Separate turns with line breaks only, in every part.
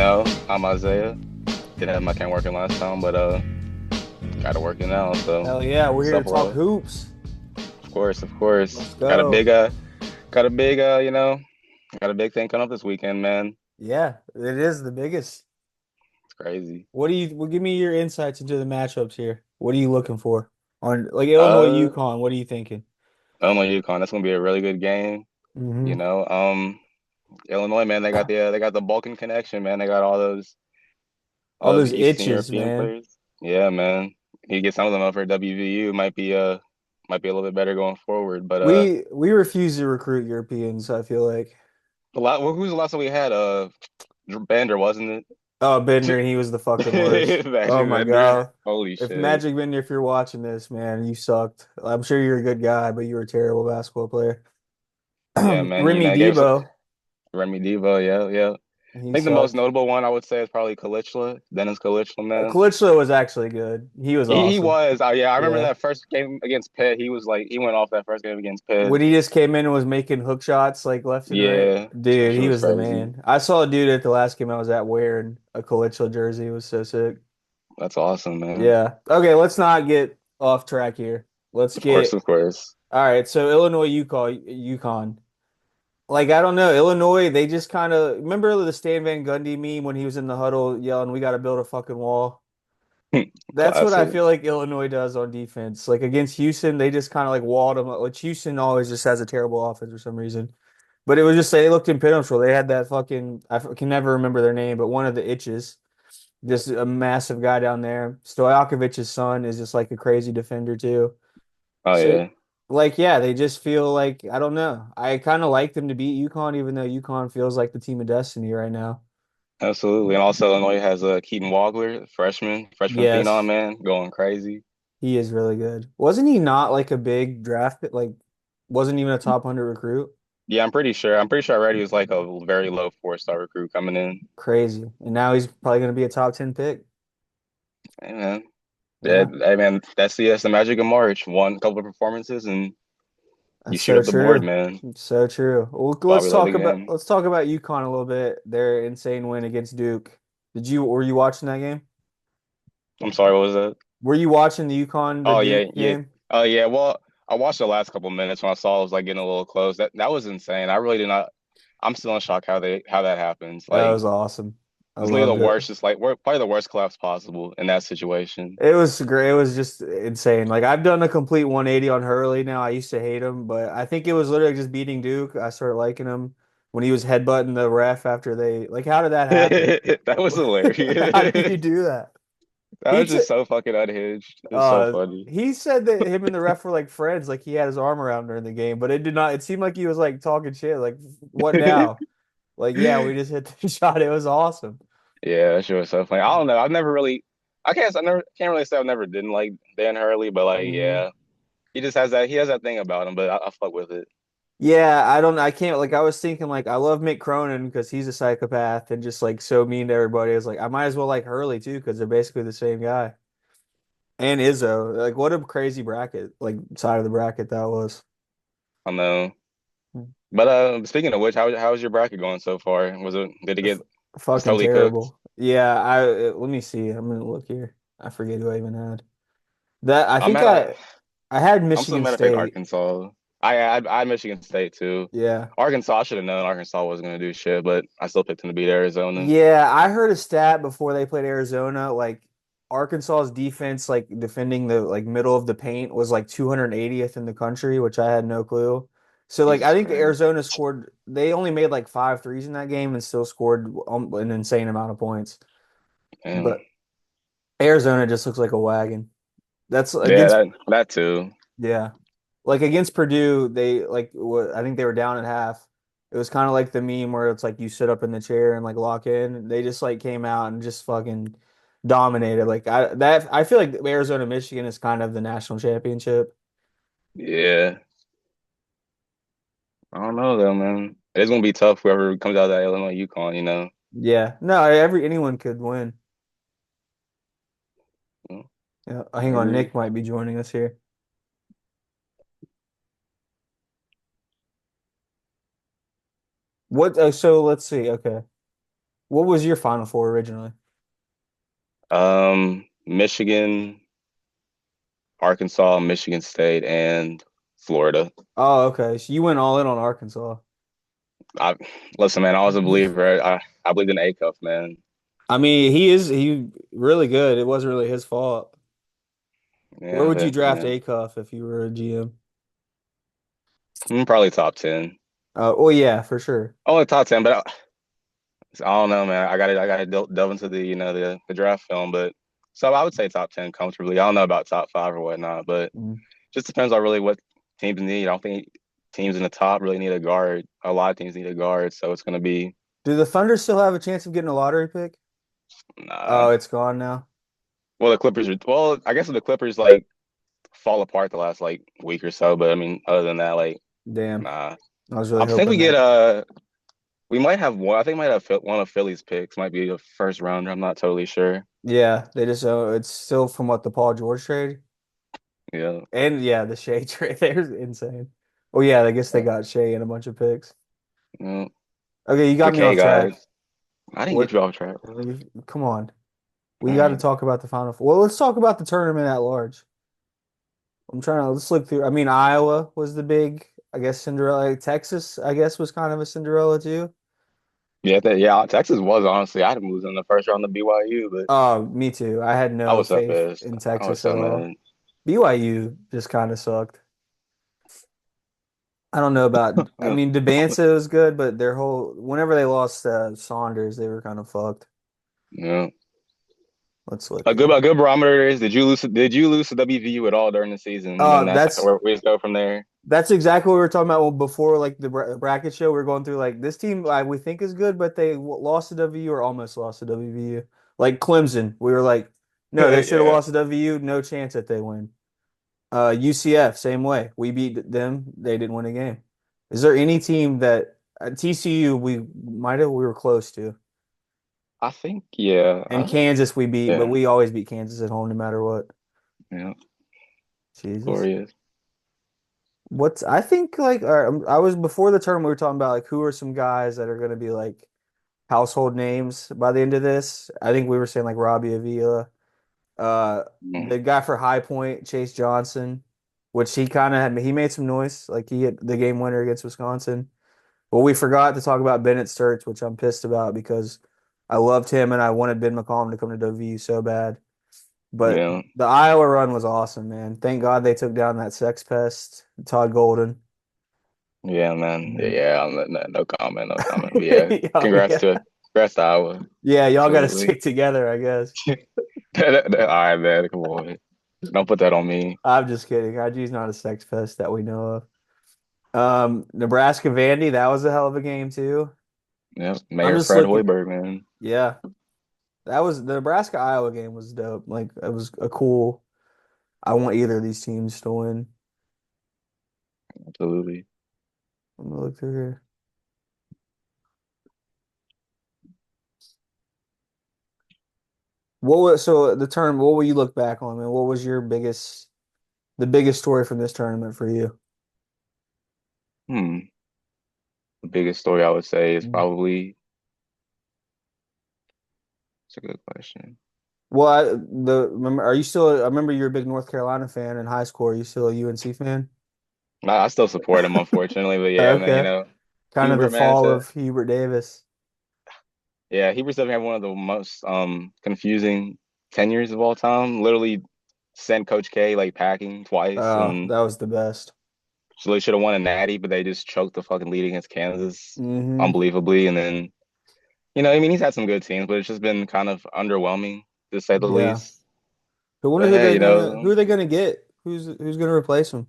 I'm Isaiah. Didn't have my camp working last time, but got to working now. So,
Hell yeah, we're
what's
here to
up,
talk
world?
hoops.
Of course, of course.
Let's
Got a
go.
big got a big got a big thing coming up this weekend, man.
Yeah, it is the biggest.
It's crazy.
Well, give me your insights into the matchups here. What are you looking for on like Illinois
Uh,
UConn? What are you thinking?
Illinois UConn. That's gonna be a really good game. You
Hmm.
know, Illinois, man. They got the Balkan connection, man. They got
All
all those
those
Eastern
itches,
European
man.
players. Yeah, man. You get some of them up for WVU. Might be a little bit better going forward. But
We refuse to recruit Europeans, I feel like.
who's the last one we had? Bender, wasn't
Oh, Bender,
it?
he was the fucking worst. Oh
Magic
my
Bender.
God.
Holy
If
shit.
Magic Bender, if you're watching this, man, you sucked. I'm sure you're a good guy, but you were a terrible basketball player.
Yeah, man.
Remy
Gave us
Debo,
Remy Devo. Yeah, yeah. I
he
think the most
sucked.
notable one I would say is probably Kalichla. Dennis Kalichla, man.
Calypso was actually good. He was
He
awesome.
was. Yeah, I remember
Yeah.
that first game against Pitt. He was like, he went off that first game against Pitt.
When he just came in and was making hook shots like left and right.
Yeah, that
Dude,
shit
he
was
was the
crazy.
man. I saw a dude at the last game I was at wearing a Calypso jersey. It was so sick.
That's awesome, man.
Yeah. Okay, let's not get off track here. Let's
Of course,
get
of course.
all right. So Illinois, UConn. Like I don't know, Illinois. They just kind of remember the Stan Van Gundy meme when he was in the huddle yelling, "We got to build a fucking wall." That's what I
Classic.
feel like Illinois does on defense. Like against Houston, they just kind of like walled them up. Which Houston always just has a terrible offense for some reason. But it was just they looked impenetrable. They had that fucking can never remember their name, but one of the itches, just a massive guy down there. Stojakovic's son is just like a crazy defender too.
Oh
So
yeah,
like yeah, they just feel like I don't know. I kind of like them to beat UConn, even though UConn feels like the team of destiny right now.
absolutely. And also Illinois has Keaton Wagler, freshman phenom,
Yes,
man, going crazy.
he is really good. Wasn't he not like a big draft pick? Like wasn't even a top 100 recruit?
Yeah, I'm pretty sure. I'm pretty sure already was like a very low four-star recruit coming in.
Crazy. And now he's probably going to be a top 10 pick.
Hey man, yeah,
Yeah,
hey man, that's the magic of March. One couple of performances and you
that's
shoot
so
up the board,
true.
man.
It's so true. Well,
Why we love the game.
let's talk about UConn a little bit. Their insane win against Duke. Were you watching that game?
I'm sorry, what was that?
Were you watching the UConn the
Oh yeah,
Duke
yeah.
game?
Oh yeah. Well, I watched the last couple minutes when I saw it was like getting a little close. That was insane. I really did not. I'm still in shock how that happens.
That
Like
was awesome. I
it's literally
loved
the
it.
worst. Just like we're probably the worst collapse possible in that situation.
It was great. It was just insane. Like I've done a complete 180 on Hurley now. I used to hate him, but I think it was literally just beating Duke. I started liking him when he was headbutting the ref after they like how did that happen?
That was
How did
hilarious.
you do that?
That
He
was
t
just so fucking unhinged. It's so funny.
he said that him and the ref were like friends, like he had his arm around her in the game, but it did not it seemed like he was like talking shit, like what now? Like, yeah, we just hit the shot. It was awesome.
Yeah, that shit was so funny. I don't know. I've never really. I never can't really say I've never didn't like Dan Hurley, but like
Hmm.
yeah, he has that thing about him. But I fuck with it.
Yeah, I don't I can't like I was thinking like I love Mick Cronin because he's a psychopath and just like so mean to everybody. I was like I might as well like Hurley too because they're basically the same guy. And Izzo. Like what a crazy bracket, like side of the bracket that was.
I know. But speaking of which, how's your bracket going so far? Did it
F
get was
Fucking
totally cooked?
terrible. Yeah, let me see. I'm gonna look here. I forget who I even had. That I
I'm
think
at a
I had
I'm still
Michigan
mad to pick
State.
Arkansas. I had Michigan State too.
Yeah.
Arkansas, I should have known Arkansas wasn't gonna do shit, but I still picked them to beat Arizona.
Yeah, I heard a stat before they played Arizona, like Arkansas's defense, like defending the like middle of the paint was like 280th in the country, which I had no clue. So like I
Jesus
think
Christ.
Arizona scored, they only made like five threes in that game and still scored an insane amount of points.
Damn.
But Arizona just looks like a wagon. That's
Yeah,
against
that too.
yeah. Like against Purdue, they like I think they were down at half. It was kind of like the meme where it's like you sit up in the chair and like lock in. They just like came out and just fucking dominated. I feel like Arizona Michigan is kind of the national championship.
Yeah. I don't know though, man. It's gonna be tough whoever comes out of that Illinois UConn, you know.
Yeah. No, anyone could win.
Mm,
Yeah.
I
Hang on,
agree.
Nick might be joining us here. What so let's see. Okay. What was your Final Four originally?
Michigan, Arkansas, Michigan State, and Florida.
Oh, okay. So you went all in on Arkansas.
I listen, man. I was a believer. I believed in Acuff, man.
I mean, he really good. It wasn't really his fault. Where
Yeah,
would you draft
yeah.
Acuff if you were a GM?
Probably top 10.
Oh yeah, for sure.
Only top 10, but I don't know, man. I gotta delve into the the draft film, but so I would say top 10 comfortably. I don't know about top five or whatnot, but
Mm.
just depends on really what teams need. I don't think teams in the top really need a guard. A lot of teams need a guard, so it's gonna be
Do the Thunder still have a chance of getting a lottery pick? Oh,
nah.
it's gone now.
Well, the Clippers are well. I guess if the Clippers like fall apart the last like week or so, but I mean, other than that, like
Damn.
nah.
I was really
I think we
hoping
get
that.
we might have one. I think we might have one of Philly's picks. Might be a first rounder. I'm not totally sure.
Yeah, they just it's still from what the Paul George trade.
Yeah.
And yeah, the Shea trade there's insane. Oh yeah, I guess they got Shea and a bunch of picks.
Yeah.
Okay, you
The
got me
K
off
guys.
track.
I didn't get
What
you off track, really.
come on.
All
We got to
right.
talk about the Final Four. Well, let's talk about the tournament at large. I'm trying to let's look through. I mean, Iowa was the big, I guess Cinderella. Texas, I guess, was kind of a Cinderella too.
Yeah, yeah. Texas was honestly. I had them losing in the first round to BYU, but
Oh, me too. I had
I
no
was so
faith
pissed.
in
I was
Texas at
so
all.
mad.
BYU just kind of sucked. I don't know about. I
Yeah.
mean, Debanza was good, but their whole whenever they lost Saunders, they were kind of fucked.
Yeah.
Let's look here.
A good barometer is did you lose to WVU at all during the season? And then
Uh,
that's
that's
where we just go from there.
that's exactly what we were talking about before, like the bracket show. We are going through like this team we think is good, but they lost to WVU or almost lost to WVU. Like Clemson, we were like, no, they should have
Yeah.
lost to WVU. No chance that they win. UCF, same way. We beat them. They didn't win a game. Is there any team that TCU we were close to,
I think yeah.
and Kansas we beat, but
Yeah.
we always beat Kansas at home no matter what.
Yeah.
Jesus.
Glorious.
What's I think like I was before the tournament we were talking about like who are some guys that are going to be like household names by the end of this. I think we were saying like Robbie Avila,
Mm.
the guy for High Point, Chase Johnson, which he kind of had he made some noise like he hit the game winner against Wisconsin. Well, we forgot to talk about Bennett Sturts, which I'm pissed about because I loved him and I wanted Ben McCollum to come to WVU so bad. But
Yeah.
the Iowa run was awesome, man. Thank God they took down that sex pest, Todd Golden.
Yeah, man. Yeah,
Mhm.
yeah. No comment. No comment. But yeah.
Oh,
Congrats
yeah.
to congrats to Iowa.
Yeah, y'all got to
Absolutely.
stick together, I guess.
All right, man. Come on. Don't put that on me.
I'm just kidding. IG's not a sex pest that we know of. Nebraska Vandy, that was a hell of a game too.
Yeah.
I'm
Mayor
just
Fred
looking.
Hoiberg, man.
Yeah, that was the Nebraska Iowa game was dope. Like it was a cool. I want either of these teams to win.
Absolutely.
Let me look through here. What was so the term? What will you look back on, man? What was the biggest story from this tournament for you?
Hmm. The biggest story I would say is probably it's a good question.
Well, remember, are you still? I remember you're a big North Carolina fan in high school. Are you still a UNC fan?
I still support him, unfortunately, but yeah, man,
Okay, kind of the
Hubert, man,
fall of Hubert Davis.
yeah, Hubert's definitely had one of the most confusing tenures of all time. Literally sent Coach K like packing twice, and
That was the best.
so they should have won a natty, but they just choked the fucking lead against Kansas
Hmm.
unbelievably. And then, I mean, he's had some good teams, but it's just been kind of underwhelming to say the
Yeah.
least.
Who wonder
But hey,
who are they gonna get? Who's gonna replace him?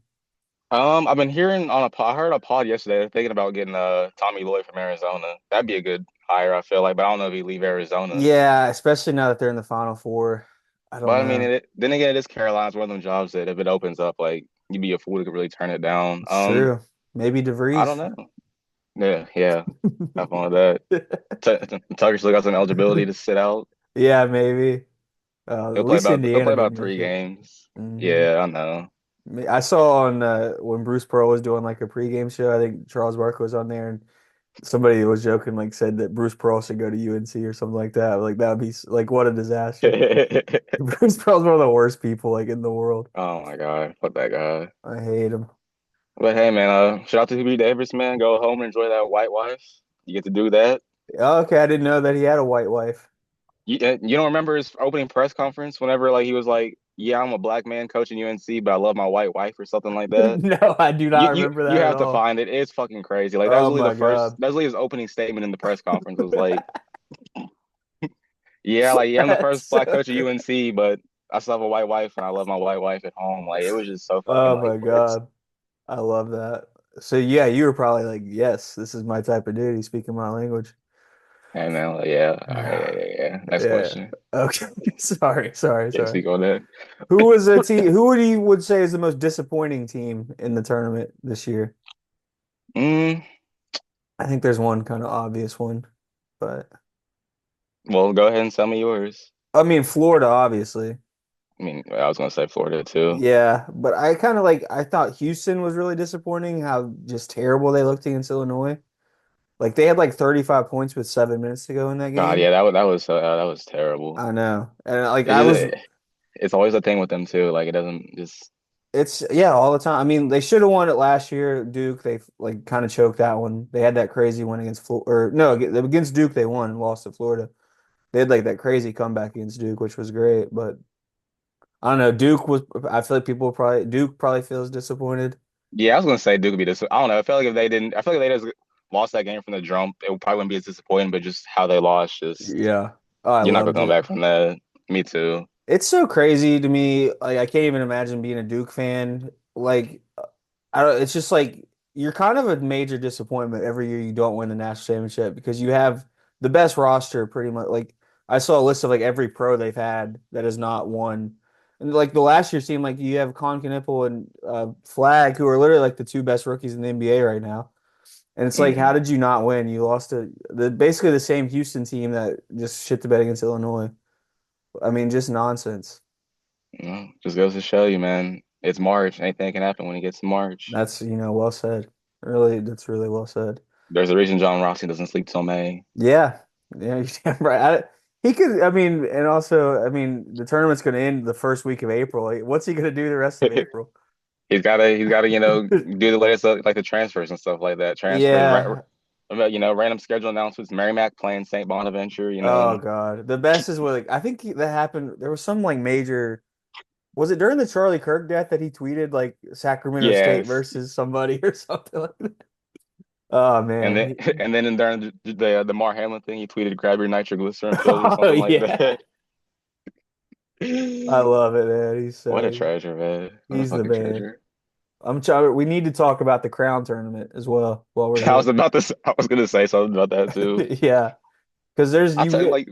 I've been hearing on a pod, I heard a pod yesterday. They're thinking about getting Tommy Lloyd from Arizona. That'd be a good hire, I feel like, but I don't know if he leave Arizona.
Yeah, especially now that they're in the Final Four. I don't
But I mean,
know.
then again, it is Carolina's one of them jobs that if it opens up, like you'd be a fool to really turn it down.
It's true. Maybe
I don't
DeVries.
know. Yeah, yeah, have fun with that. Tucker still got some eligibility to sit out.
Yeah, maybe. At least
He'll play
Indiana didn't
about
make
three
it.
games.
Hmm.
Yeah, I know.
I saw on when Bruce Pearl was doing like a pregame show. I think Charles Barkley was on there, and Somebody was joking, like said that Bruce Pearl should go to UNC or something like that. Like that would be like what a disaster. Bruce Pearl's one of the worst people like in the world.
Oh my God, fuck that guy.
I hate him.
But hey, man, shout out to Hubie Davis, man. Go home and enjoy that white wife. You get to do that.
Oh, okay, I didn't know that he had a white wife.
You don't remember his opening press conference whenever like he was like, "Yeah, I'm a black man coaching UNC, but I love my white wife" or something like that.
No, I do not remember
You
that at
have to
all.
find it. It's fucking crazy. Like that was
Oh
literally
my
the first.
God.
That was literally his opening statement in the press conference. It was like, yeah, I'm the
That's
first black
so
coach at UNC, but I still have a white wife and I love my white wife at home. Like it was just so fucking
Oh
like
my
gross.
God. I love that. So yeah, you were probably like, yes, this is my type of dude. He's speaking my language.
And then like, yeah, all right, yeah. Next
Yeah.
question.
Okay. Sorry.
Can't speak on that.
Who was a team? Who would you would say is the most disappointing team in the tournament this year?
Mm,
I think there's one kind of obvious one, but
well, go ahead and tell me yours.
I mean Florida, obviously.
I mean, I was gonna say Florida too.
Yeah, but I kind of like I thought Houston was really disappointing how just terrible they looked against Illinois. Like they had like 35 points with 7 minutes to go in that
God, yeah,
game.
that was terrible.
I know. And like
It
I was
just it's always a thing with them too. Like it doesn't just
it's yeah, all the time. I mean, they should have won it last year. Duke, they like kind of choked that one. They had that crazy win against Florida, or no, against Duke they won and lost to Florida. They had like that crazy comeback against Duke, which was great, but I don't know. Duke was I feel like people probably Duke probably feels disappointed.
yeah. I was gonna say Duke would be this. I don't know. I feel like if they didn't, I feel like if they just lost that game from the jump, it would probably wouldn't be as disappointing. But just how they lost, just
Yeah. Oh, I
you're not gonna
loved
come
it.
back from that. Me too.
It's so crazy to me. Like I can't even imagine being a Duke fan. Like I don't, it's just like you're kind of a major disappointment every year you don't win the national championship because you have the best roster pretty much. Like I saw a list of like every pro they've had that has not won. And like the last year seemed like you have Con Knuppel and Flag who are literally like the two best rookies in the NBA right now. And it's like, how
Mm,
did you not win? You lost to basically the same Houston team that just shit the bed against Illinois. I mean, just nonsense.
just goes to show you, man. It's March. Anything can happen when it gets to March.
That's, well said. Really, that's really well said.
There's a reason John Rossi doesn't sleep till May.
Yeah. Yeah, you're damn right. He could, I mean, and also, I mean, the tournament's going to end the first week of April. Like, what's he going to do the rest of April?
He's gotta, do the latest like the transfers and stuff like that. Transfers,
Yeah.
random schedule announcements. Merrimack playing St. Bonaventure.
Oh God. The best is what like I think that happened. There was some like major. Was it during the Charlie Kirk death that he tweeted like Sacramento State
Yes,
versus somebody or something like that? Oh
and then
man.
and then during the Mar Hamlin thing, he tweeted, "Grab your nitroglycerin pills" or
Oh
something like
yeah.
that.
I love it, man. He's
What a
so
treasure, man! What a
he's the
fucking
man.
treasure.
I'm trying. We need to talk about the Crown tournament as well while we're here.
I was gonna say something about that too.
Yeah, because there's
I
you
tell you,
get
like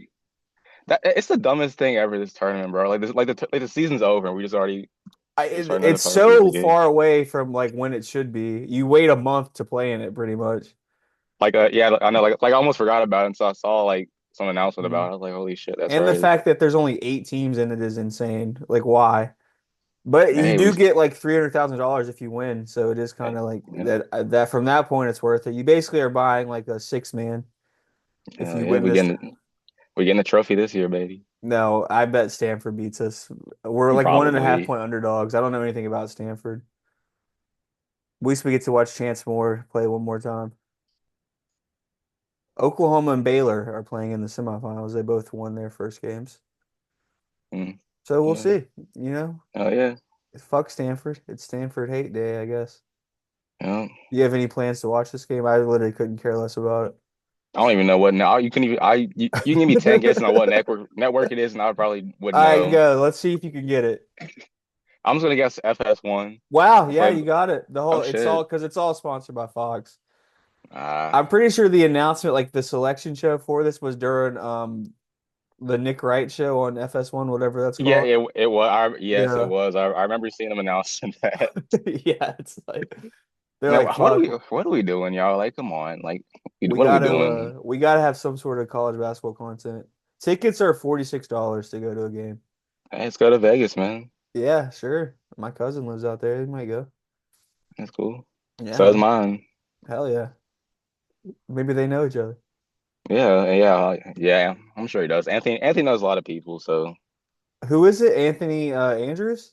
that. It's the dumbest thing ever. This tournament, bro. Like the season's over, and we just already start another
it's
fucking season
so
again.
far away from like when it should be. You wait a month to play in it, pretty much.
Like yeah, I know. Like I almost forgot about it, and so I saw like some announcement about
Mhm.
it. I was like, holy shit, that's
And the
right.
fact that there's only 8 teams in it is insane. Like, why? But you
Hey,
do
we
get like $300,000 if you win, so it is kind of like that. That from that point, it's worth it. You basically are buying like a six man if you
yeah,
win this.
we getting a trophy this year, baby.
No, I bet Stanford beats us. We're like 1.5
Probably.
point underdogs. I don't know anything about Stanford. At least we get to watch Chance Moore play one more time. Oklahoma and Baylor are playing in the semifinals. They both won their first games.
Mm,
So we'll
yeah.
see. You know,
Oh yeah.
fuck Stanford. It's Stanford hate day, I guess.
Yeah.
Do you have any plans to watch this game? I literally couldn't care less about
I don't even know what now. You can even you can give me 10 guesses on what
it.
network it is, and I probably wouldn't
All right,
know.
go. Let's see if you can get it.
I'm just gonna guess FS1.
Wow,
I
yeah,
play.
you got it. The
Oh
whole it's
shit.
all because it's all sponsored by Fox.
Ah.
I'm pretty sure the announcement, like the selection show for this, was during the Nick Wright show on FS1, whatever that's
Yeah,
called.
it was. Yes, it
Yeah.
was. I remember seeing them announcing that.
Yeah, it's like they're
Man,
like, fuck,
what are we doing, y'all? Like, come on. Like,
we
what are we
gotta
doing?
we gotta have some sort of college basketball content. Tickets are $46 to go to a game.
Hey, let's go to Vegas, man.
Yeah, sure. My cousin lives out there. He might go.
That's cool.
Yeah,
So is
man.
mine.
Hell yeah. Maybe they know each other.
Yeah, yeah. I'm sure he does. Anthony knows a lot of people, so
Who is it? Anthony Andrews?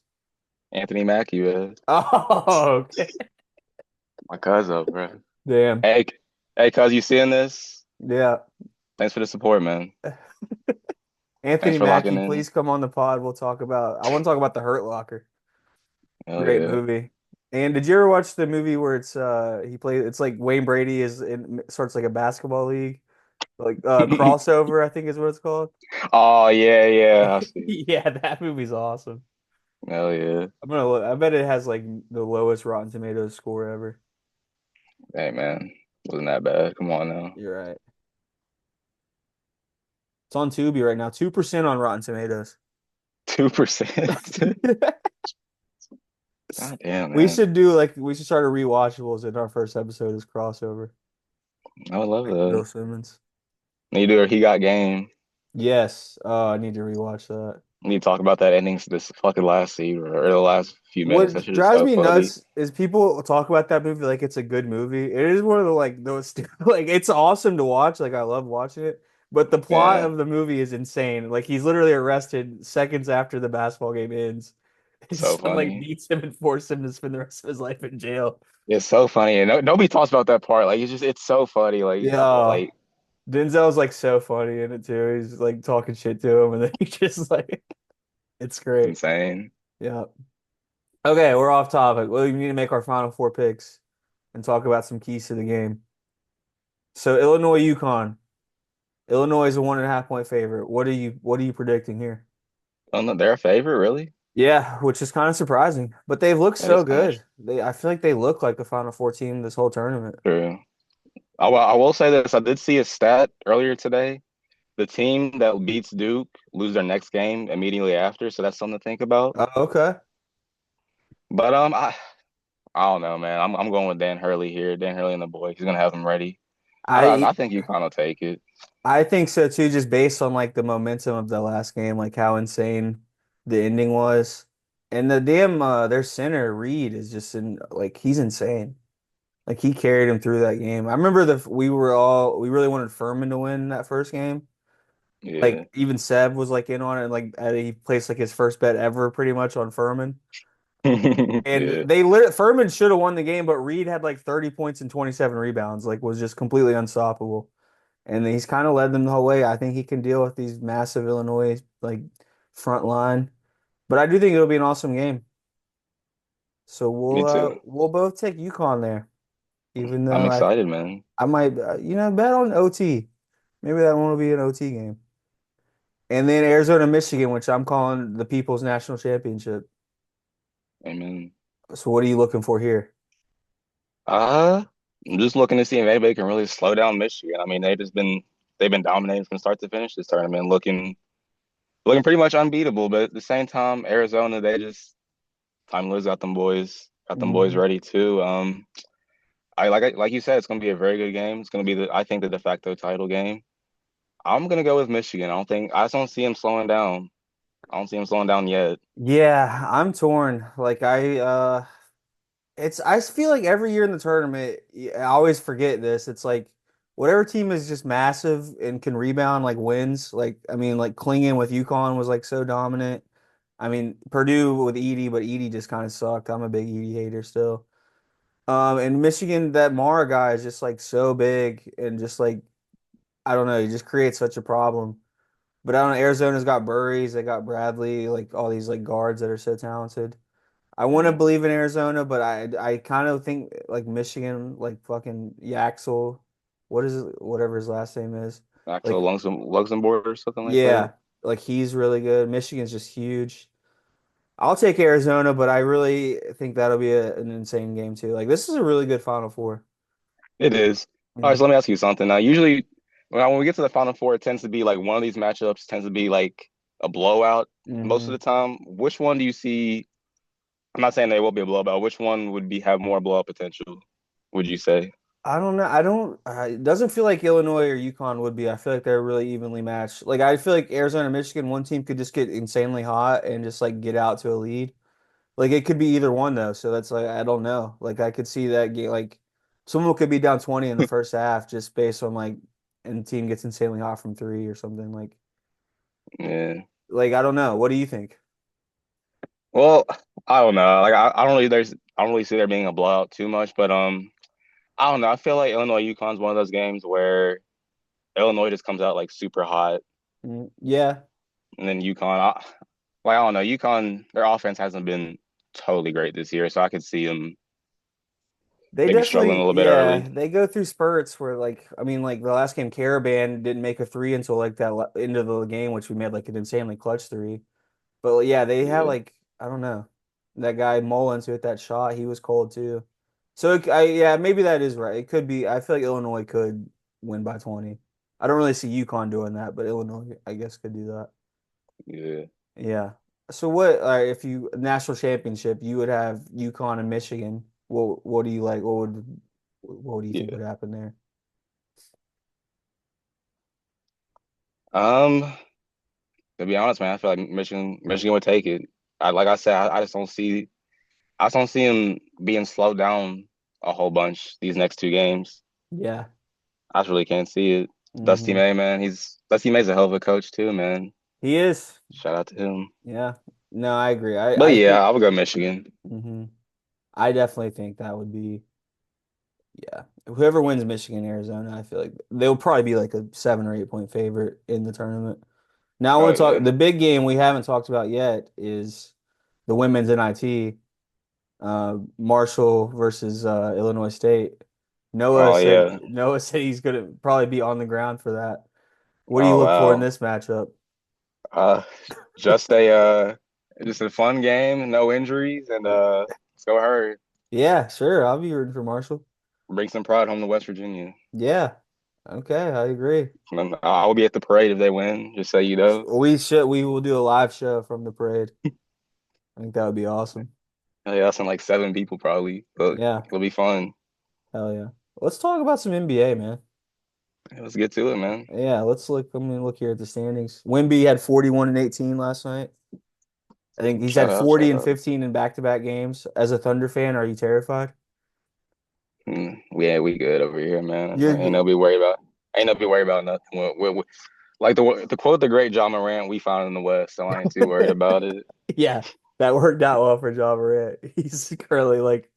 Anthony Mackie,
Oh, okay.
my cousin, bro.
Damn.
Hey, hey, cuz, you seeing this?
Yeah.
Thanks for the support, man. Thanks
Anthony
for locking
Mackie,
in.
please come on the pod. I want to talk about The Hurt Locker.
Hell
Great
yeah.
movie. And did you ever watch the movie where it's like Wayne Brady starts like a basketball league? Like crossover, I think is what it's called.
Oh yeah, yeah. I see.
Yeah, that movie's awesome.
Hell yeah.
I'm gonna look. I bet it has like the lowest Rotten Tomatoes score ever.
Hey man, wasn't that bad. Come on now.
You're right. It's on Tubi right now. 2% on Rotten Tomatoes.
2%. God damn, man.
We should start a rewatchables and our first episode is crossover.
I would love
Like
that.
Bill Simmons.
Need to do a He Got Game.
Yes. Oh, I need to rewatch that.
We need to talk about that ending to this fucking last scene or the last few minutes. That
What
shit is
drives
so
me
funny.
nuts is people talk about that movie like it's a good movie. It is one of the like those like it's awesome to watch. Like I love watching it, but the plot
Yeah,
of the movie is insane. Like he's literally arrested seconds after the basketball game ends. His
so
son like
funny.
beats him and forces him to spend the rest of his life in jail.
It's so funny, and nobody talks about that part. Like it's so funny.
Yeah. Denzel's like so funny in it too. He's like talking shit to him and then he just like it's
it's
great.
insane.
Yeah. Okay, we're off topic. Well, we need to make our final four picks and talk about some keys to the game. So Illinois, UConn. Illinois is a 1.5 point favorite. What are you predicting here?
Oh no, they're a favorite, really?
Yeah, which is kind of surprising, but they've looked
That
so
is kind of
good. I feel like they look like the Final Four team this whole tournament.
true. I will say this. I did see a stat earlier today. The team that beats Duke lose their next game immediately after, so that's something to think about.
Oh, okay.
But I don't know, man. I'm going with Dan Hurley here. Dan Hurley and the boy. He's gonna have them ready. I
I
think you kind of take it.
I think so too, just based on like the momentum of the last game, like how insane the ending was. And the damn their center, Reed, is just in like he's insane. Like he carried him through that game. I remember we really wanted Furman to win that first game.
Yeah.
Like even Seb was like in on it, and like he placed like his first bet ever pretty much on Furman. And
Yeah.
Furman should have won the game, but Reed had like 30 points and 27 rebounds, like was just completely unstoppable. And he's kind of led them the whole way. I think he can deal with these massive Illinois like front line. But I do think it'll be an awesome game. So
Me too.
we'll both take UConn there, even
I'm
though
excited, man.
I might bet on OT. Maybe that one will be an OT game. And then Arizona, Michigan, which I'm calling the People's National Championship.
Amen.
So what are you looking for here?
Uh, I'm just looking to see if anybody can really slow down Michigan. I mean, they've been dominating from start to finish this tournament, looking pretty much unbeatable. But at the same time, Arizona, they just Time Liz got them boys
Mhm.
ready too. Like you said, it's gonna be a very good game. It's gonna be I think the de facto title game. I'm gonna go with Michigan. I just don't see him slowing down. I don't see him slowing down yet.
Yeah, I'm torn. Like I feel like every year in the tournament, I always forget this. It's like whatever team is just massive and can rebound like wins. Like I mean, like Klingon with UConn was like so dominant. I mean, Purdue with Edie, but Edie just kind of sucked. I'm a big Edie hater still. And Michigan, that Mara guy is just like so big and just like I don't know, he just creates such a problem. But I don't know, Arizona's got Burries, they got Bradley, like all these like guards that are so talented. I want to
Yeah.
believe in Arizona, but I kind of think like Michigan, like fucking Yaxel, whatever his last name is.
Axel
Like,
Luxembourg or something like that.
yeah, like he's really good. Michigan's just huge. I'll take Arizona, but I really think that'll be an insane game too. Like this is a really good Final Four.
It is. All right, so
Hmm.
let me ask you something. Now, usually when we get to the Final Four, it tends to be like one of these matchups tends to be like a blowout most of
Hmm.
the time. Which one do you see? I'm not saying they will be a blowout. Which one would be have more blowout potential, would you say?
I don't know. I don't. It doesn't feel like Illinois or UConn would be. I feel like they're really evenly matched. Like I feel like Arizona, Michigan, one team could just get insanely hot and just like get out to a lead. Like it could be either one though. So that's like I don't know. Like I could see that game. Like Someone could be down 20 in the first half just based on like, and the team gets insanely hot from three or something
Yeah.
like I don't know. What do you think?
Well, I don't know. Like I don't really see there being a blowout too much, but I don't know. I feel like Illinois UConn's one of those games where Illinois just comes out like super hot,
Yeah,
and then I don't know. UConn, their offense hasn't been totally great this year, so I could see them
they
maybe struggling a
definitely,
little bit
yeah,
early.
they go through spurts where like, I mean, like the last game, Caravan didn't make a three until like that end of the game, which we made like an insanely clutch three. But like, yeah, they had
Yeah,
like, I don't know, that guy Mullins who hit that shot, he was cold too. So yeah, maybe that is right. It could be. I feel like Illinois could win by 20. I don't really see UConn doing that, but Illinois, I guess, could do that.
yeah,
Yeah. So what, if you national championship, you would have UConn and Michigan. What do you like? What do you think
yeah.
would happen there?
Um, to be honest, man, I feel like Michigan would take it. Like I said, I just don't see him being slowed down a whole bunch these next two games.
Yeah.
I just really can't see it. Dusty
Hmm.
May, man, Dusty May's a hell of a coach too, man.
He is.
Shout out to him.
Yeah. No, I agree. I
But
I
yeah,
think.
I would go Michigan.
Hmm. I definitely think that would be. Yeah. Whoever wins Michigan, Arizona, I feel like they'll probably be like a 7 or 8 point favorite in the tournament. Now I
Oh
want to
yeah.
talk. The big game we haven't talked about yet is the women's NIT. Marshall versus Illinois State.
Oh yeah.
Noah said he's gonna probably be on the ground for that. What do you
Oh
look for in
wow.
this matchup?
Uh, just a just a fun game, no injuries, and let's go hurry.
Yeah, sure. I'll be rooting for Marshall.
Bring some pride home to West Virginia.
Yeah. Okay, I agree.
And then I will be at the parade if they win. Just so you know.
We will do a live show from the parade. I think that would be awesome.
Yeah, that's in like seven people probably, but
Yeah.
it'll be fun.
Hell yeah. Let's talk about some NBA, man.
Yeah, let's get to it, man.
Yeah, let's look. I'm gonna look here at the standings. Wemby had 41 and 18 last night. I think he's
Shout
had
out,
40
shout
and
out.
15 in back-to-back games. As a Thunder fan, are you terrified?
We good over here, man.
You're
Ain't nobody worried about. Ain't nobody worried about nothing. Like the quote the great John Morant, we found in the West, so I ain't too worried about it.
Yeah, that worked out well for Ja Morant. He's currently like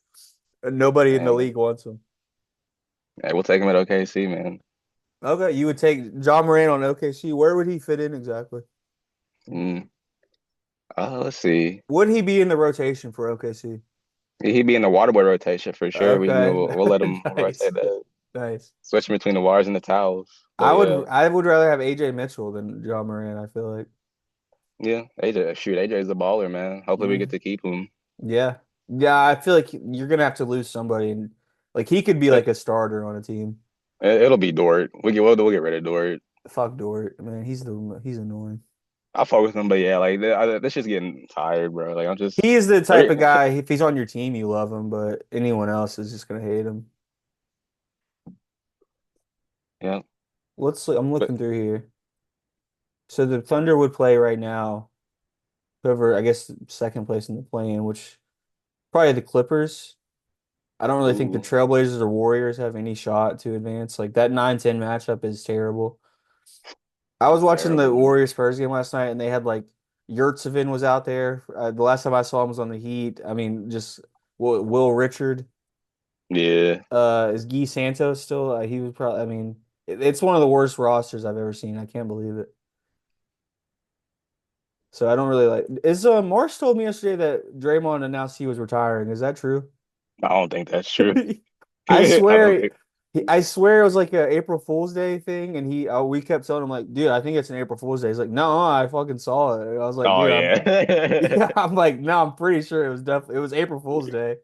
nobody in the
Hey,
league wants him.
hey, we'll take him at OKC, man.
Okay, you would take Ja Morant on OKC. Where would he fit in exactly?
Mm. Let's see.
Would he be in the rotation for OKC?
He'd be in the waterboy rotation for sure.
Okay,
We'll let him
nice,
rotate that,
nice.
switching between the wires and the towels. But yeah,
I would rather have AJ Mitchell than Ja Morant. I feel like.
yeah. AJ's a baller, man. Hopefully we get
Mm,
to keep him.
yeah, yeah. I feel like you're gonna have to lose somebody, and like he could be like
It,
a starter on a team.
it'll be Dort. We'll get rid of Dort.
Fuck Dort, man. He's annoying.
I fuck with him, but yeah, like this shit's getting tired, bro. Like I'm just
He is the type
every
of guy, if he's on your team, you love him, but anyone else is just gonna hate him.
yeah.
I'm
But
looking through here. So the Thunder would play right now, whoever, I guess, second place in the play-in, which probably the Clippers. I don't really think the
ooh,
Trailblazers or Warriors have any shot to advance. Like that 9-10 matchup is terrible. I was
it's
watching the
terrible.
Warriors Spurs game last night, and they had like Yurtseven was out there. The last time I saw him was on the Heat. I mean, just Will Richard.
Yeah.
Is Guy Santos still? He was probably. I mean, it's one of the worst rosters I've ever seen. I can't believe it. So I don't really like. Is Marsh told me yesterday that Draymond announced he was retiring. Is that true?
I don't think that's true.
I
I don't
swear,
think.
I swear it was like a April Fool's Day thing, and we kept telling him like, dude, I think it's an April Fool's Day. He's like, no, I fucking saw it. And I was like,
Oh
dude,
yeah.
yeah, I'm like, no, I'm pretty sure it was April Fool's Day.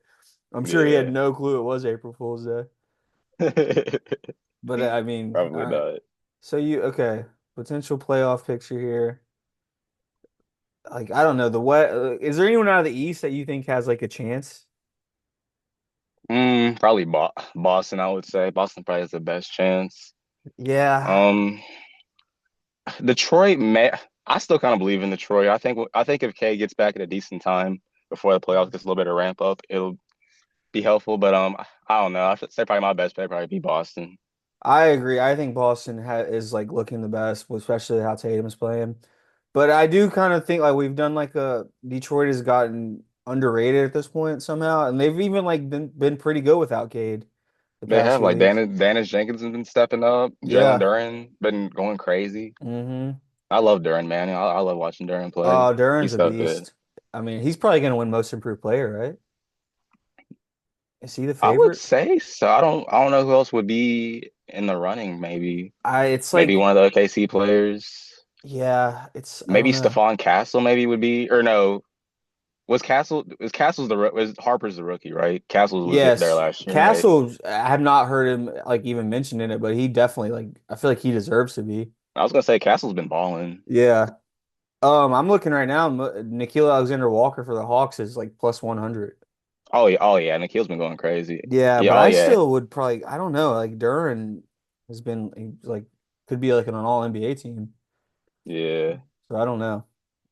I'm sure he had
Yeah.
no clue it was April Fool's Day. But I mean, all
Probably
right.
not.
So okay, potential playoff picture here. Like I don't know is there anyone out of the East that you think has like a chance?
Probably Boston, I would say. Boston probably has the best chance.
Yeah,
Um, Detroit may. I still kind of believe in Detroit. I think if K gets back at a decent time before the playoffs gets a little bit of ramp up, be helpful. But I don't know. I should say probably my best bet probably be Boston.
I agree. I think Boston ha is like looking the best, especially how Tatum's playing. But I do kind of think like we've done like a Detroit has gotten underrated at this point somehow, and they've even like been pretty good without Cade the
They
past
have
few
like
weeks.
Dennis Jenkins has been stepping up. Jalen
Yeah.
Duren been going crazy.
Hmm.
I love Duren, man. I love watching Duren play.
Duran's
He's
a
so good.
beast. I mean, he's probably gonna win Most Improved Player, right? Is he the
I would
favorite?
say so. I don't know who else would be in the running.
It's
Maybe
like,
one of the OKC players.
yeah, it's I don't
Maybe
know.
Stephon Castle maybe would be, or no, was Harper's the rookie, right? Castles was there
Yes,
last year, right?
Castle. I have not heard him like even mentioned in it, but he definitely like I feel like he deserves to be.
I was gonna say Castle's been balling.
Yeah. I'm looking right now. Nikhil Alexander Walker for the Hawks is like plus 100.
Oh yeah, Nikhil's been going crazy.
Yeah,
Yeah,
but
oh
I
yeah,
still would probably I don't know. Like Duran has been like could be like an all NBA team.
yeah.
So I don't know.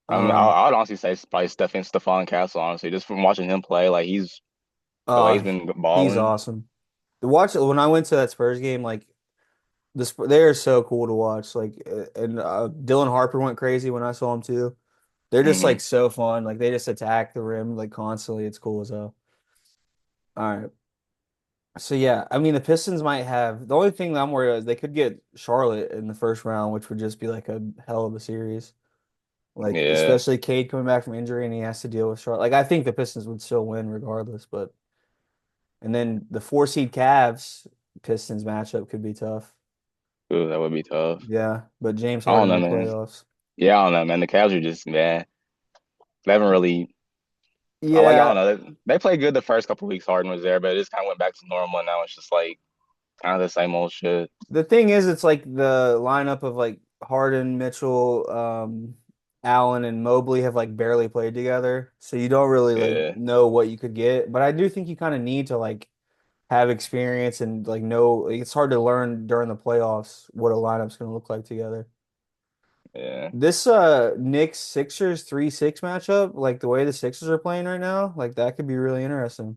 I mean,
Um.
I'd honestly say it's probably Stephon Castle. Honestly, just from watching him play, like the way he's
Uh,
been
he's
balling.
awesome. To watch when I went to that Spurs game, like they are so cool to watch. Like and Dylan Harper went crazy when I saw him too. They're just like
Hmm.
so fun. Like they just attack the rim like constantly. It's cool as hell. All right. So yeah, I mean the Pistons might have the only thing that I'm worried about is they could get Charlotte in the first round, which would just be like a hell of a series. Like
Yeah,
especially Cade coming back from injury and he has to deal with Charlotte. Like I think the Pistons would still win regardless, but and then the four seed Cavs Pistons matchup could be tough.
ooh, that would be tough.
Yeah, but James
I don't
Harden in
know,
the
man.
playoffs.
Yeah, I don't know, man. The Cavs are just man. They haven't really. I
Yeah,
don't know. They played good the first couple weeks. Harden was there, but it just kind of went back to normal. And now it's just like kind of the same old shit.
the thing is, it's like the lineup of like Harden, Mitchell, Allen, and Mobley have like barely played together, so you don't really like
Yeah,
know what you could get. But I do think you kind of need to like have experience and like know like, it's hard to learn during the playoffs what a lineup's going to look like together.
yeah,
This Knicks Sixers 3-6 matchup, like the way the Sixers are playing right now, like that could be really interesting.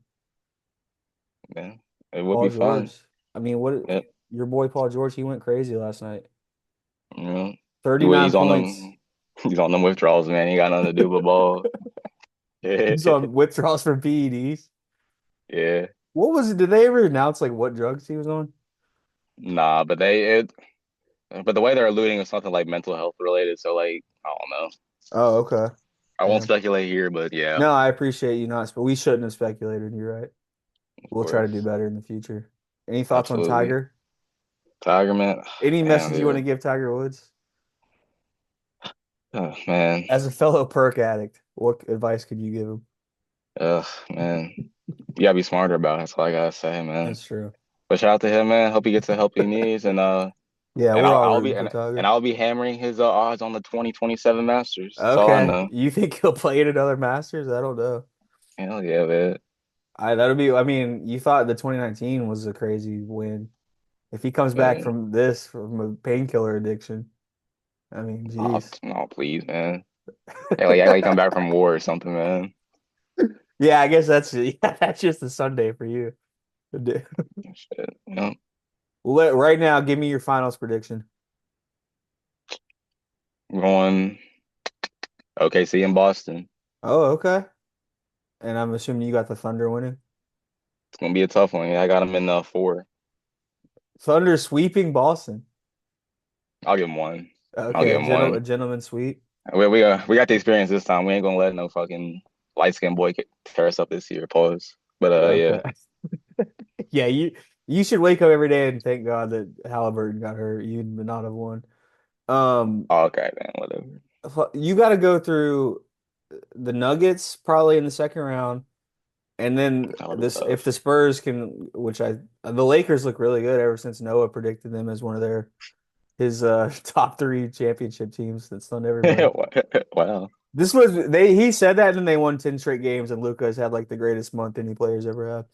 yeah. It would
Paul
be fun.
George. I mean, what
Yep.
your boy Paul George, he went crazy last night.
You know,
39
he's on
points.
them. He's on them withdrawals, man. He got nothing to do but ball. Yeah,
He's on withdrawals for PEDs.
yeah.
What was it? Did they ever announce like what drugs he was on?
Nah, but the way they're alluding is something like mental health related. So like, I don't know.
Oh, okay.
I won't
Damn.
speculate here, but yeah,
No, I appreciate you not, but we shouldn't have speculated. You're right.
of
We'll try to do
course,
better in the future. Any thoughts on
absolutely.
Tiger?
Tiger, man,
Any
damn,
message you want to
dude.
give Tiger Woods?
Oh, man,
As a fellow perk addict, what advice could you give him?
man. You gotta be smarter about it. That's all I gotta say, man.
That's true.
But shout out to him, man. Hope he gets the help he needs,
Yeah,
and
we're all
I'll
rooting
be
for
and
Tiger.
I'll be hammering his odds on the 2027 Masters. That's all I
Okay.
know.
You think he'll play in another Masters? I don't know.
Hell yeah, man.
I mean, you thought the 2019 was a crazy win. If he comes back
Man,
from this, from a painkiller addiction, I mean,
oh,
geez.
no, please, man. Act like you come back from war or something, man.
Yeah, I guess that's yeah, that's just a Sunday for you.
Shit,
Right now, give me your finals prediction.
going OKC in Boston.
Oh, okay. And I'm assuming you got the Thunder winning.
It's gonna be a tough one. Yeah, I got him in four.
Thunder sweeping Boston.
I'll give him one. I'll
Okay,
give him one.
a gentleman sweep.
We got the experience this time. We ain't gonna let no fucking light skinned boy tear us up this year. Pause. But yeah.
Okay. Yeah, you should wake up every day and thank God that Halliburton got hurt. You'd not have won. Um,
Oh, okay, man. Whatever.
you got to go through the Nuggets probably in the second round, and then
That'll be
this if the
tough.
Spurs can, which I the Lakers look really good ever since Noah predicted them as one of their his top three championship teams that stunned everybody.
Wow.
This was they he said that and then they won 10 straight games and Luka's had like the greatest month any players ever had.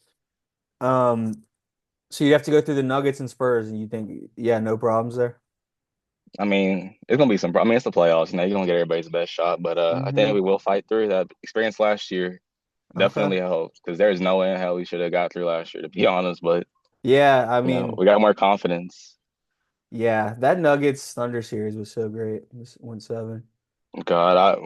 So you have to go through the Nuggets and Spurs and you think yeah, no problems there.
I mean, it's gonna be I mean, it's the playoffs. You're gonna get everybody's best shot. But I think
Hmm.
we will fight through that experience last year.
Okay.
definitely helped because there's no way in hell we should have got through last year, to be honest. But
Yeah, I
you know,
mean,
we got more confidence.
yeah, that Nuggets Thunder series was so great. It was 1-7.
God,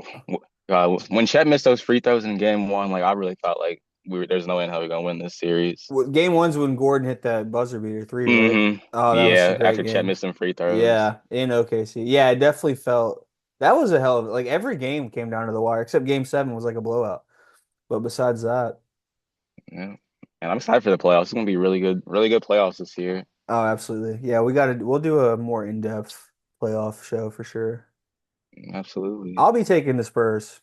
God, when Chet missed those free throws in game one, like I really thought like there's no way in hell we're gonna win this series.
Game one's when Gordon hit that buzzer beater three, right? Oh, that was a
Yeah,
great
after Chet
game.
missed some free throws.
Yeah, in OKC. Yeah, it definitely felt that was a hell of like every game came down to the wire, except game seven was like a blowout. But besides that,
Yeah. And I'm excited for the playoffs. It's gonna be really good playoffs this year.
oh, absolutely. Yeah, we'll do a more in-depth playoff show for sure.
Absolutely.
I'll be taking the Spurs.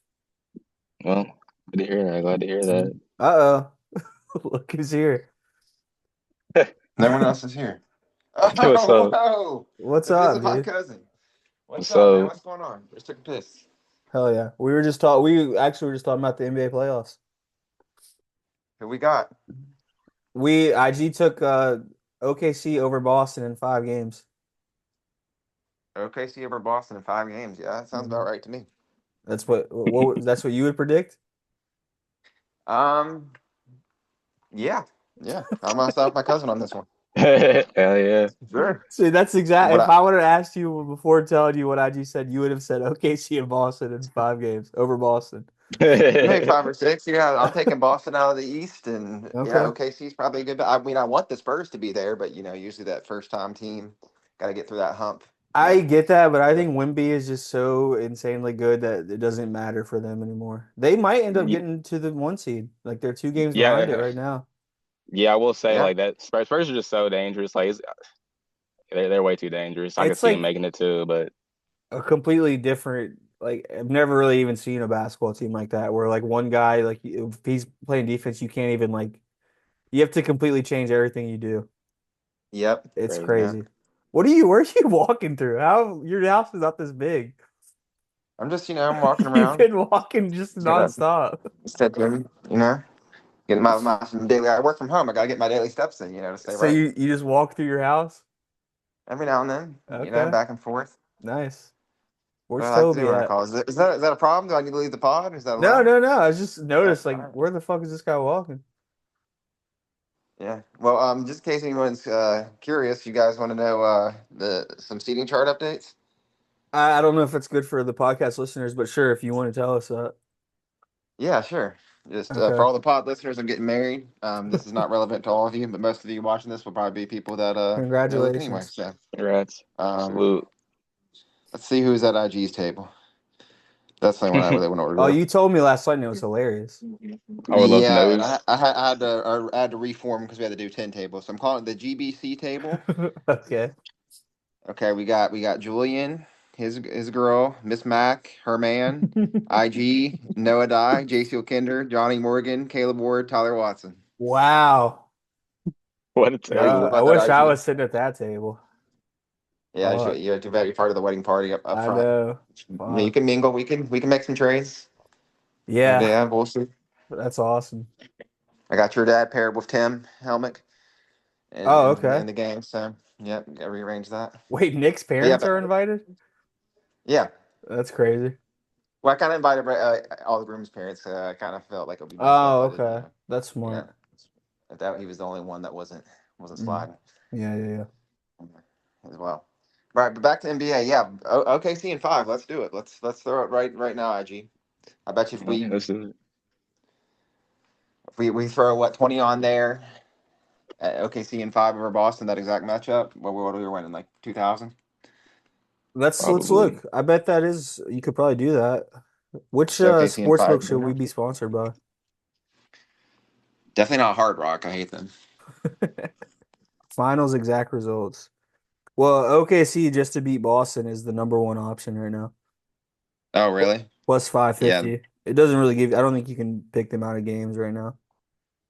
Well, good to hear that. Glad to hear
Uh-oh. Look who's here.
that.
No one else is here.
What's
Oh,
up?
whoa!
What's
The visit
up,
my
dude?
cousin. What's up, man?
So
What's going on? Just took a piss.
Hell yeah. We actually were just talking about the NBA playoffs.
Who we got?
We IG took OKC over Boston in 5 games.
OKC over Boston in 5 games. Yeah, that sounds about
Mhm.
right to me.
That's what you would predict?
Um, yeah, yeah. I'm myself, my cousin on this one.
hell yeah.
Sure.
See, that's exact.
What
If
I
I would have asked you before telling you what IG said, you would have said OKC and Boston in 5 games over Boston.
maybe 5 or 6. Yeah, I'm taking Boston out of the East, and yeah,
Okay.
OKC's probably a good. I mean, I want the Spurs to be there, but usually that first time team got to get through that hump.
I
But
get that, but I
yeah,
think Wimby is just so insanely good that it doesn't matter for them anymore. They might end up getting to the 1 seed. Like they're 2 games behind it
Yeah,
right now.
yeah, I will say
yeah,
like that Spurs are just so dangerous. Like they're way too dangerous. I could
It's
see them
like
making it too, but
a completely different, like I've never really even seen a basketball team like that where like one guy, like if he's playing defense, you can't even like you have to completely change everything you do.
yep,
It's
crazy.
yeah.
crazy. Where are you walking through? How your house is not this big.
I'm just, I'm walking
You've
around.
been walking just
Get up,
nonstop.
step in, get my daily. I work from home. I gotta get my daily steps in, to stay
So
right.
you just walk through your house?
Every now and then,
Okay,
back and forth.
nice.
What
Where's
I like to do
Toby
when I
at?
call. Is that a problem? Do I need to leave the pod? Is that
No,
allowed?
no, no. I just
Okay.
noticed
All
like
right.
where the fuck is this guy walking?
Yeah. Well, just in case anyone's curious, you guys want to know the some seating chart updates?
I don't know if it's good for the podcast listeners, but sure, if you want to tell us that.
Yeah, sure. Just for
Okay.
all the pod listeners, I'm getting married. This is not relevant to all of you, but most of you watching this will probably be people that know Luke anyway.
Congratulations.
So,
Congrats.
um,
Salute.
let's see who's at IG's table. That's the only one I really want to
Oh,
reveal.
you told me last night and it was hilarious.
I would love to know
Yeah, and
who's
I had to reform because we had to do 10 tables. So I'm calling it the GBC table.
Okay.
Okay, we got Julian, his girl, Miss Mac, her man, IG, Noah Dye, JC Kinder, Johnny Morgan, Caleb Ward, Tyler Watson.
Wow.
what a
How you feel
table.
I
about that,
wish I
IG?
was sitting at that table.
Yeah,
Fuck.
you have to be part of the wedding party up
I
front.
know.
You
Fuck.
can mingle. We can make some trades.
Yeah,
Yeah, we'll see.
that's awesome.
I got your dad paired with Tim Helmick
Oh,
in
okay.
the game. So yep, gotta rearrange that.
Wait, Nick's
But yeah,
parents are invited?
yeah.
That's crazy.
Well, I kind of invited all the groom's parents. I kind of felt like it would be messed up if
Oh,
I didn't,
okay. That's
yeah.
smart.
If that he was the only one that wasn't
Mm.
sliding
Yeah, yeah, yeah.
as well. All right, but back to NBA. Yeah, OKC in 5. Let's do it. Let's throw it right now, IG. I bet you if
Okay,
we
this is
if we throw what 20 on there, OKC in 5 over Boston, that exact matchup. What are we winning, like 2,000?
Let's
probably.
look. I bet that is you could probably do that. Which
So OKC in
sports
5.
book should we be sponsored by?
Definitely not Hard Rock. I hate them.
Finals exact results. Well, OKC just to beat Boston is the number one option right now.
Oh, really?
Plus
Yeah,
550. It doesn't really give, I don't think you can pick them out of games right now.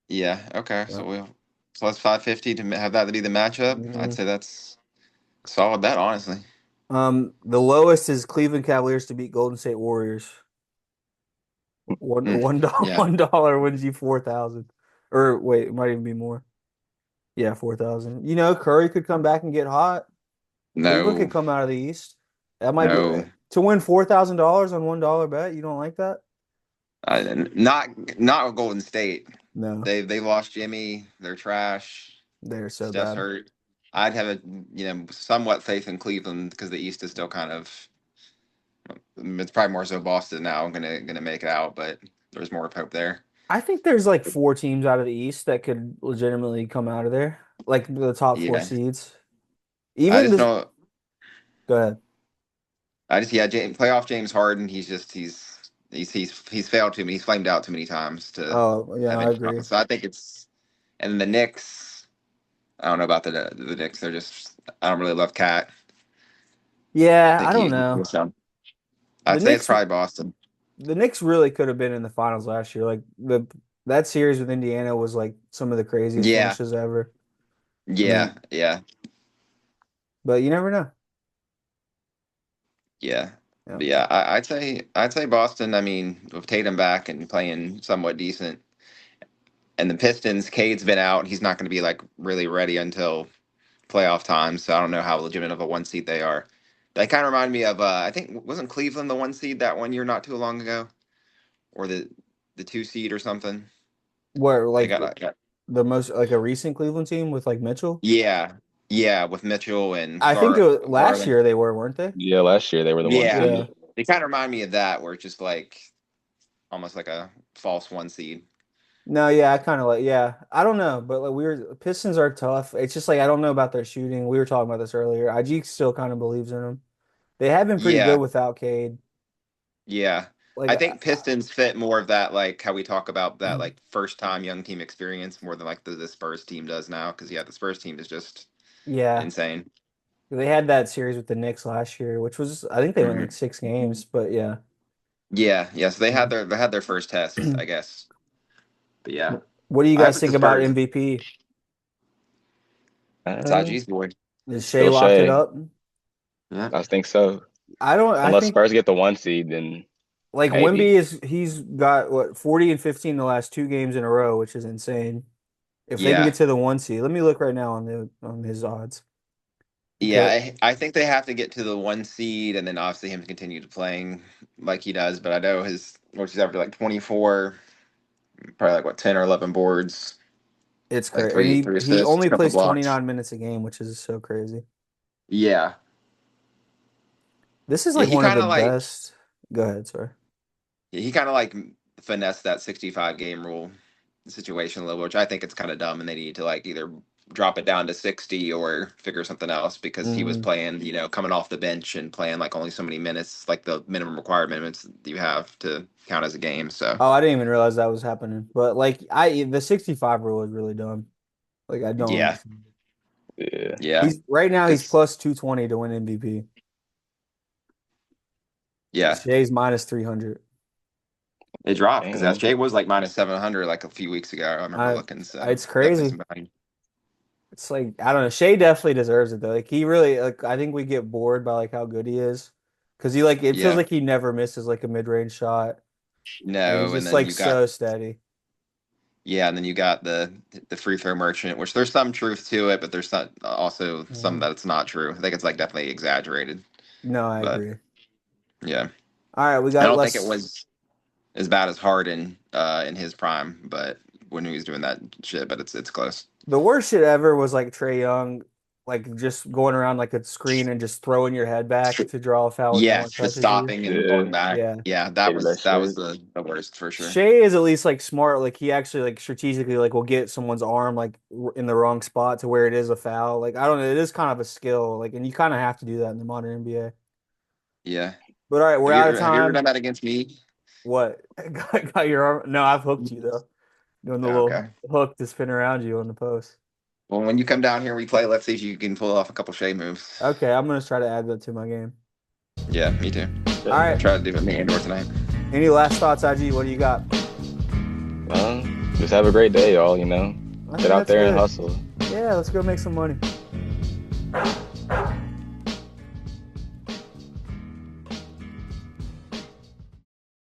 yeah. Okay,
Yeah.
so we'll plus 550 to have that to be the matchup. I'd
Mhm.
say that's a solid bet, honestly.
The lowest is Cleveland Cavaliers to beat Golden State Warriors. One
Mm,
one dollar
yeah.
$1 wins you 4,000. Or wait, it might even be more. Yeah, 4,000. Curry could come back and get hot. Cleveland could
No,
come out of the East. That might be
no.
to win $4,000 on $1 bet. You don't like that?
Not Golden State.
No,
They lost Jimmy. They're trash.
they're so
Steph's
bad.
hurt. I'd have a somewhat faith in Cleveland because the East is still kind of. It's probably more so Boston now. Gonna make it out, but there's more hope there.
I think there's like four teams out of the East that could legitimately come out of there, like the top four
Yeah,
seeds.
I
Even
just
this.
know.
Go ahead.
Playoff James Harden. He's failed too many. He's flamed out too many times to
Oh, yeah,
have
I
any
agree.
chance. So I think it's and the Knicks. I don't know about the Knicks. They're just I don't really love Cat. I
Yeah, I
think
don't
he's
know.
done.
The
I'd say it's
Knicks,
probably Boston.
the Knicks really could have been in the finals last year. Like the that series with Indiana was like some of the craziest
Yeah,
finishes ever. I
yeah,
mean,
yeah,
but you never know.
yeah.
Yeah.
But yeah, I'd say Boston. I mean, with Tatum back and playing somewhat decent, and the Pistons, Cade's been out. He's not going to be like really ready until playoff time. So I don't know how legitimate of a one seed they are. They kind of remind me of I think wasn't Cleveland the one seed that one year not too long ago, or the two seed or something.
Where
They
like
got
the most like a recent Cleveland team with like Mitchell?
yeah, yeah, with Mitchell and
I think it was, last
Garland.
year they were, weren't they?
Yeah, last year they were the one
Yeah,
Yeah.
seed.
they kind of remind me of that, where it's just like almost like a false one seed.
No, yeah, I kind of like, yeah, I don't know, but like Pistons are tough. It's just like I don't know about their shooting. We were talking about this earlier. IG still kind of believes in them. They have been pretty good
Yeah,
without Cade.
yeah.
Like,
I think Pistons fit more of that, like how we talk about that, like first time young team experience more than like the Spurs team does now. Because yeah, the Spurs team is just
yeah,
insane.
they had that series with the Knicks last year, which was I think they went like
Hmm.
6 games, but yeah.
Yeah, yeah. So
Mhm.
they had their first test, I guess. But yeah,
What do you
I have
guys
it the
think about
Spurs.
MVP?
It's
Uh,
IG's boy.
Is Shea
Still
locked it
Shay.
up?
Yeah,
I think so.
I
Unless
think
Spurs get the one seed, then
like
maybe.
Wemby he's got what 40 and 15 the last 2 games in a row, which is insane. If they can get
yeah,
to the one seed, let me look right now on his odds
yeah.
because
I think they have to get to the one seed, and then obviously him to continue to playing like he does. But I know which is after like 24, probably like what 10 or 11 boards,
it's
like
crazy. And
three
he
assists,
only
a couple
plays
blocks.
29 minutes a game, which is so crazy.
Yeah,
This is
yeah.
like one of the best. Go ahead, sir.
He kind of like finessed that 65 game rule situation a little, which I think it's kind of dumb, and they need to like either drop it down to 60 or figure something else because he was
Mm.
playing, coming off the bench and playing like only so many minutes, like the minimum required minutes you have to count as a game. So
Oh, I didn't even realize that was happening. But like the 65 rule is really dumb. Like I don't
yeah,
understand.
Yeah.
yeah,
He's right now he's
because
plus 220 to win MVP.
yeah,
Shea's minus 300.
it dropped because
Damn.
SJ was like minus 700 like a few weeks ago. I remember
I
looking, so
it's
definitely
crazy.
somebody.
It's like I don't know. Shea definitely deserves it though. Like he really like I think we get bored by like how good he is. Cause he like it feels
Yeah,
like he never misses like a mid-range shot. And he's
no, and
just
then
like
you got
so steady.
Yeah, and then you got the free throw merchant, which there's some truth to it, but there's also some
Mhm.
that it's not true. I think it's like definitely exaggerated.
No, I
But
agree.
yeah,
All right, we
I
got
don't think it
less.
was as bad as Harden in his prime, but when he was doing that shit, but it's close.
The worst shit ever was like Trey Young, like just going around like a screen and just throwing your head back to draw a foul when no one
Yes, just
touches you.
stopping and going
Yeah.
back.
Yeah.
Yeah,
Hated that
that was
shit.
the worst for sure.
Shea is at least like smart. Like he actually like strategically like will get someone's arm like in the wrong spot to where it is a foul. Like I don't know, it is kind of a skill. Like and you kind of have to do that in the modern NBA.
Yeah.
But all right, we're out of
Have you ever
time.
done that against me?
What? Got your arm? No, I've hooked you though. Doing the little
Okay.
hook to spin around you on the post.
Well, when you come down here, we play. Let's see if you can pull off a couple shade moves.
Okay, I'm gonna try to add that to my game.
Yeah, me too.
All
Bet.
I'll
right.
try to do it with me and tonight.
Any last thoughts, IG? What do you got?
Well, just have a great day, y'all,
I
Get
think
out
that's
there and
good.
hustle.
Yeah, let's go make some money.